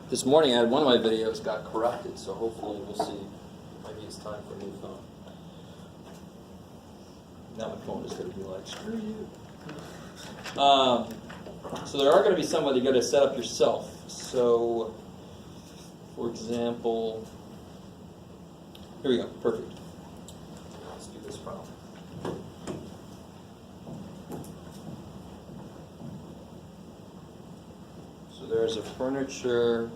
This morning I had one of my videos got corrupted, so hopefully we'll see. Maybe it's time for a new phone. Now my phone is going to be like, screw you. So there are going to be some that you got to set up yourself. So, for example, here we go, perfect. Let's do this problem. So there's a furniture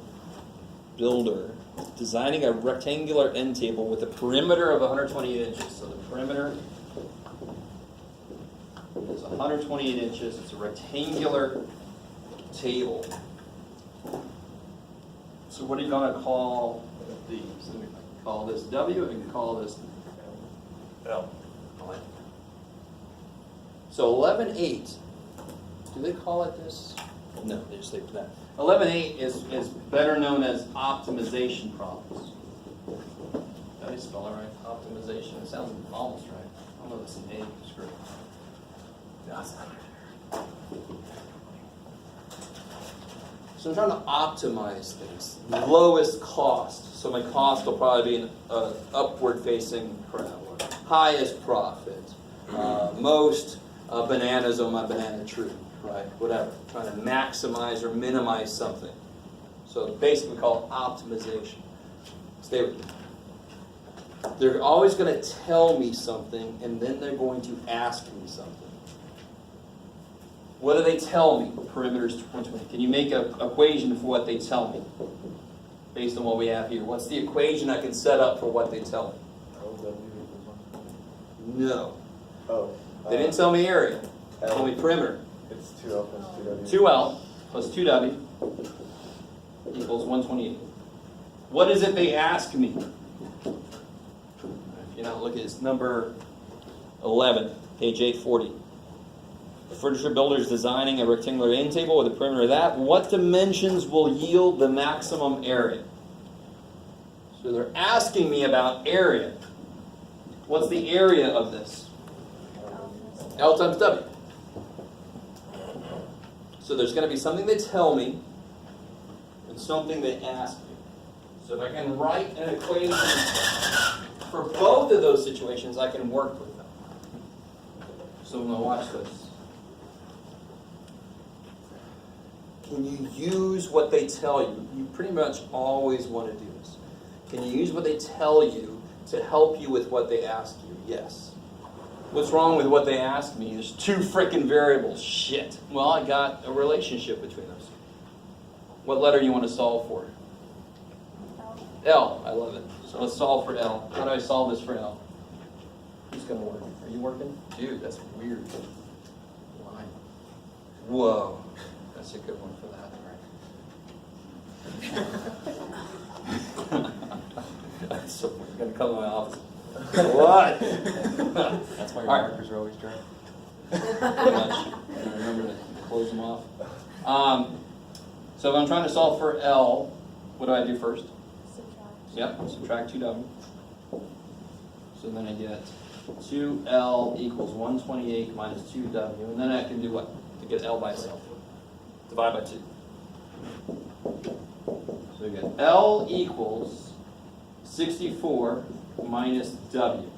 builder designing a rectangular end table with a perimeter of 128 inches. So the perimeter is 128 inches. It's a rectangular table. So what are you going to call these? So we can call this W and call this L. So 11.8. Do they call it this? No, they just say that. 11.8 is better known as optimization problems. Did I spell it right? Optimization. It sounds almost right. I don't know if it's an A script. No, it's not. So I'm trying to optimize things. Lowest cost. So my cost will probably be an upward-facing parabola. Highest profit. Most bananas on my banana tree. Right, whatever. Trying to maximize or minimize something. So basically we call it optimization. Stay with me. They're always going to tell me something, and then they're going to ask me something. What do they tell me? Perimeter is 120. Can you make an equation for what they tell me? Based on what we have here. What's the equation I can set up for what they tell me? No. They didn't tell me area. They told me perimeter. It's 2L plus 2W. 2L plus 2W equals 128. What is it they ask me? If you're not looking, it's number 11, page 840. The furniture builder is designing a rectangular end table with a perimeter of that. What dimensions will yield the maximum area? So they're asking me about area. What's the area of this? L times W. So there's going to be something they tell me and something they ask me. So if I can write an equation for both of those situations, I can work with them. So I'm going to watch this. Can you use what they tell you? You pretty much always want to do this. Can you use what they tell you to help you with what they ask you? Yes. What's wrong with what they asked me? There's two frickin' variables. Shit. Well, I got a relationship between those. What letter do you want to solve for? L. I love it. So let's solve for L. How do I solve this for L? Who's going to work? Are you working? Dude, that's weird. Line. Whoa. That's a good one for that, right? So we're going to come to my office. What? That's why your markers are always dry. Pretty much. Remember to close them off. So if I'm trying to solve for L, what do I do first? Subtract. Yep, subtract 2W. So then I get 2L equals 128 minus 2W. And then I can do what? To get L by itself. Divide by 2. So we get L equals 64 minus W.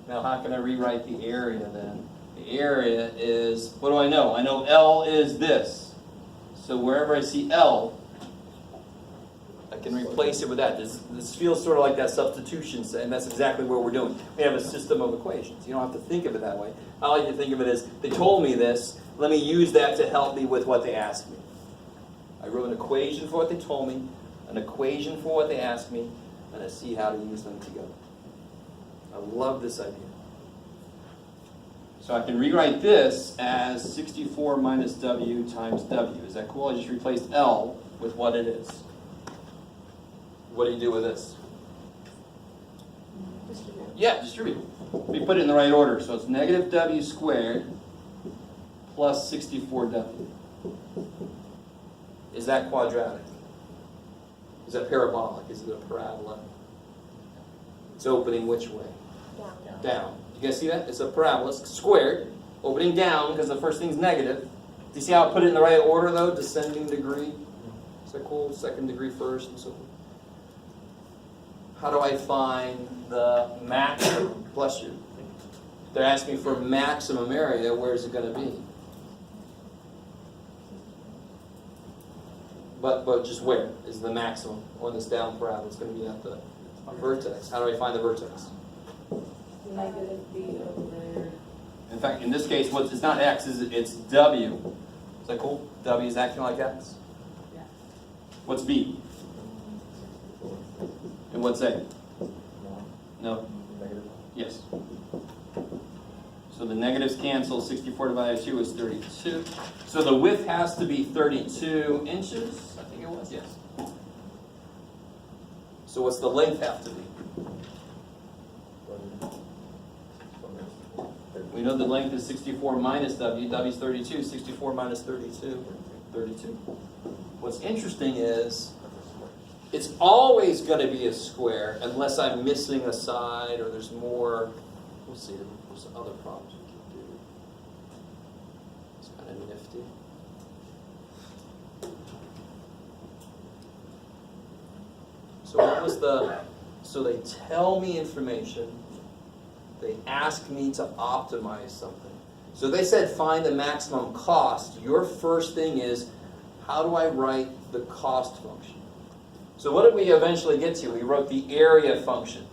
Now how can I rewrite the area then? The area is, what do I know? I know L is this. So wherever I see L, I can replace it with that. This feels sort of like that substitution, and that's exactly what we're doing. We have a system of equations. You don't have to think of it that way. I like to think of it as, they told me this, let me use that to help me with what they asked me. I wrote an equation for what they told me, an equation for what they asked me, and I see how to use them together. I love this idea. So I can rewrite this as 64 minus W times W. Is that cool? I just replaced L with what it is. What do you do with this? Distribute. Yeah, distribute. We put it in the right order. So it's negative W squared plus 64W. Is that quadratic? Is that parabolic? Is it a parabola? It's opening which way? Down. Down. You guys see that? It's a parabola. It's squared. Opening down because the first thing's negative. Do you see how I put it in the right order though? Descending degree. Is that cool? Second degree first and so forth. How do I find the maximum? Bless you. They're asking me for maximum area. Where is it going to be? But just where is the maximum on this down parabola? It's going to be at the vertex. How do I find the vertex? Negative b over. In fact, in this case, it's not x, it's w. Is that cool? W is acting like x. Yeah. What's b? And what's a? No. Negative. Yes. So the negatives cancel. 64 divided by 2 is 32. So the width has to be 32 inches. I think it was, yes. So what's the length have to be? We know the length is 64 minus w. W is 32. 64 minus 32. 32. What's interesting is it's always going to be a square unless I'm missing a side or there's more. We'll see. There's other problems we can do. It's kind of nifty. So what was the? So they tell me information. They ask me to optimize something. So they said find the maximum cost. Your first thing is, how do I write the cost function? So what did we eventually get to? We wrote the area function.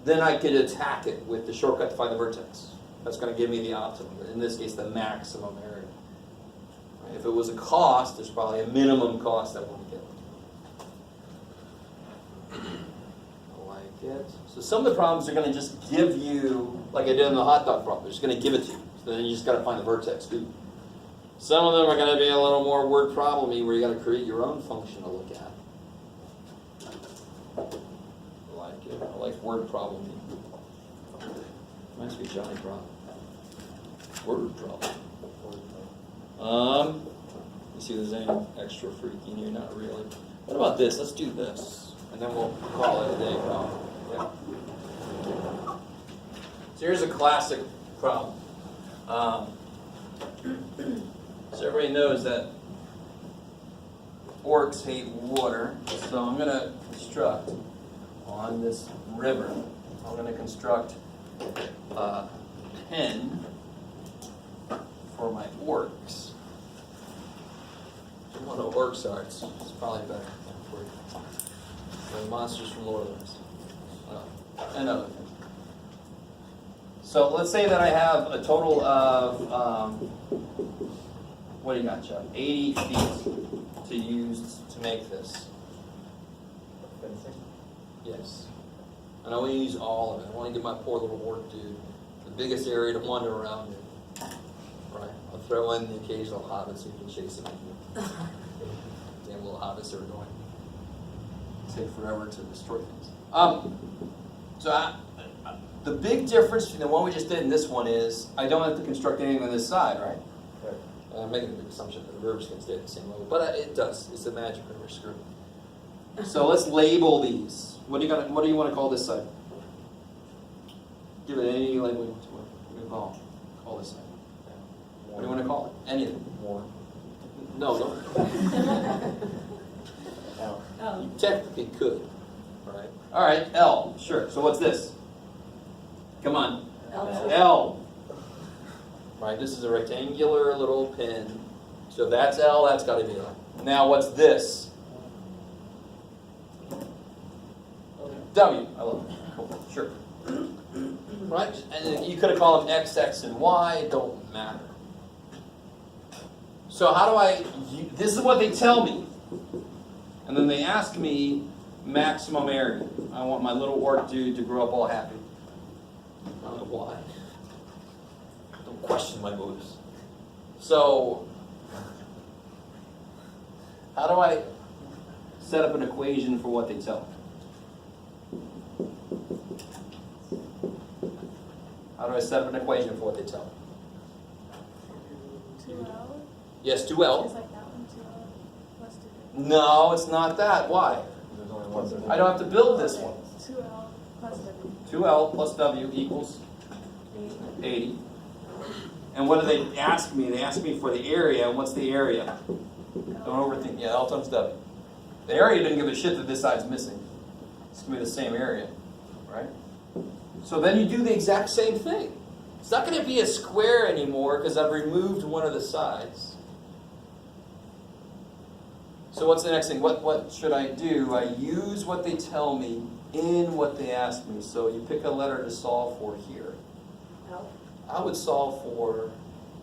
Then I could attack it with the shortcut to find the vertex. That's going to give me the optimum. In this case, the maximum area. Right? If it was a cost, there's probably a minimum cost I want to get. So some of the problems are going to just give you, like I did in the hot dog problem, they're just going to give it to you. So then you just got to find the vertex too. Some of them are going to be a little more word problem-y where you got to create your own function to look at. I like it. I like word problem-y. Reminds me of Johnny Bravo. Word problem. Let me see if there's any extra freaky in here. Not really. What about this? Let's do this. And then we'll call it a day problem. Yeah. So here's a classic problem. So everybody knows that orcs hate water. So I'm going to construct on this river, I'm going to construct a pen for my orcs. I don't know what orcs are. It's probably better for you. The monsters from Lord of the Rings. And other things. So let's say that I have a total of, what do you got, Chuck? 80 feet to use to make this. Fencing. Yes. And I want to use all of it. I want to give my poor little orc dude the biggest area to wander around in. Right? I'll throw in the occasional hobbit so you can chase him. Damn little hobbits are annoying. Take forever to destroy things. The big difference between the one we just did and this one is I don't have to construct anything on this side, right? Right. I'm making a big assumption that the river's going to stay at the same level, but it does. It's the magic river. Screw it. So let's label these. What do you want to call this side? Give it any label you want to call this side. What do you want to call it? Anything. One. No. Oh. You technically could. Right. All right. L. Sure. So what's this? Come on. L. L. Right. This is a rectangular little pin. So that's L. That's got to be L. Now what's this? W. I love it. Cool. Sure. Right. And you could have called them X, X, and Y. It don't matter. So how do I? This is what they tell me. And then they ask me maximum area. I want my little orc dude to grow up all happy. I don't know why. Don't question my motives. So, how do I set up an equation for what they tell me? How do I set up an equation for what they tell me? 2L? Yes, 2L. It's like that one, 2L. Let's do it. No, it's not that. Why? There's only one. I don't have to build this one. 2L plus W. 2L plus W equals 8. 80. And what do they ask me? They ask me for the area, and what's the area? Don't overthink. Yeah, L times W. The area didn't give a shit that this side's missing. It's going to be the same area, right? So then you do the exact same thing. It's not going to be a square anymore because I've removed one of the sides. So what's the next thing? What should I do? I use what they tell me in what they ask me. So you pick a letter to solve for here. L, I would solve for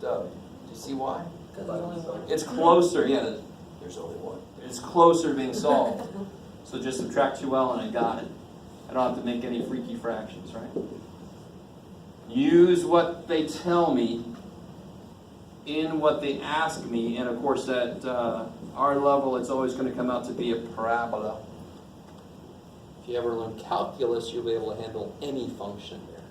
W. Do you see why? because there's only one. It's closer, yeah, there's only one. It's closer to being solved. So just subtract 2L and I got it. I don't have to make any freaky fractions, right? Use what they tell me in what they ask me, and of course at our level it's always going to come out to be a parabola. If you ever learn calculus, you'll be able to handle any function there.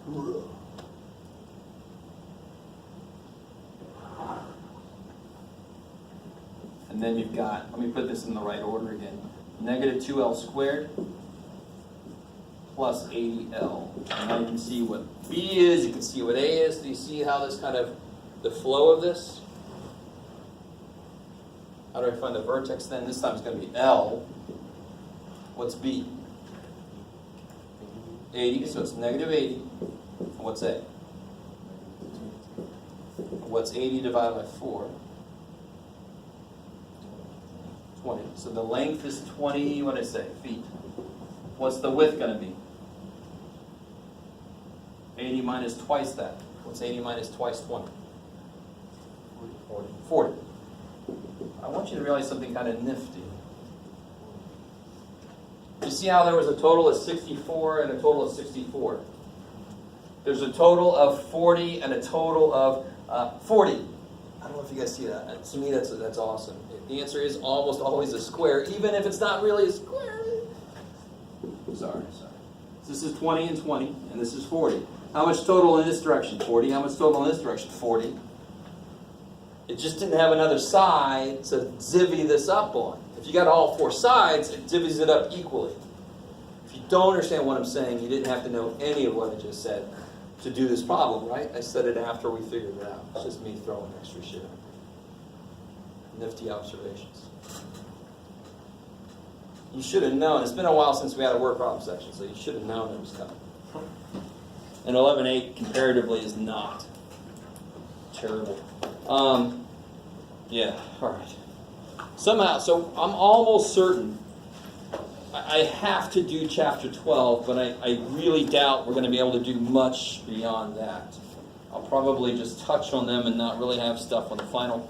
And then you've got, let me put this in the right order again, negative 2L squared plus 80L. And now you can see what B is, you can see what A is. Do you see how this kind of, the flow of this? How do I find the vertex then? This time it's going to be L. What's B? 80, so it's negative 80. And what's A? What's 80 divided by 4? 20. So the length is 20, what did I say, feet. What's the width going to be? 80 minus twice that. What's 80 minus twice 20? 40. I want you to realize something kind of nifty. You see how there was a total of 64 and a total of 64? There's a total of 40 and a total of 40. I don't know if you guys see that. To me, that's awesome. The answer is almost always a square, even if it's not really a square. Sorry. So this is 20 and 20, and this is 40. How much total in this direction? 40. How much total in this direction? 40. It just didn't have another side to zivvy this up on. If you got all four sides, it divvies it up equally. If you don't understand what I'm saying, you didn't have to know any of what I just said to do this problem, right? I said it after we figured it out. It's just me throwing extra shit. Nifty observations. You should have known. It's been a while since we had a word problem section, so you should have known it was coming. And 11.8 comparatively is not terrible. Yeah, all right. Somehow, so I'm almost certain I have to do chapter 12, but I really doubt we're going to be able to do much beyond that. I'll probably just touch on them and not really have stuff on the final.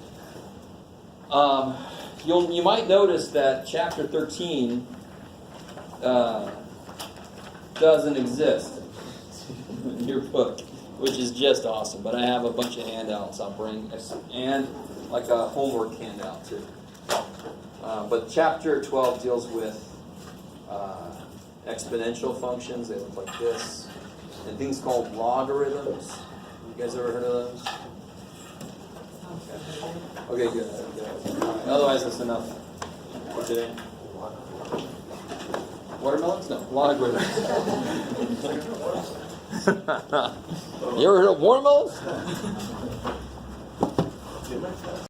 You might notice that chapter 13 doesn't exist in your book, which is just awesome. But I have a bunch of handouts I'll bring, and like a homework handout too. But chapter 12 deals with exponential functions. They look like this, and things called logarithms. You guys ever heard of those? Okay, good. Right. Otherwise, that's enough for today. Watermelons? No, logarithms. You ever heard of watermelons?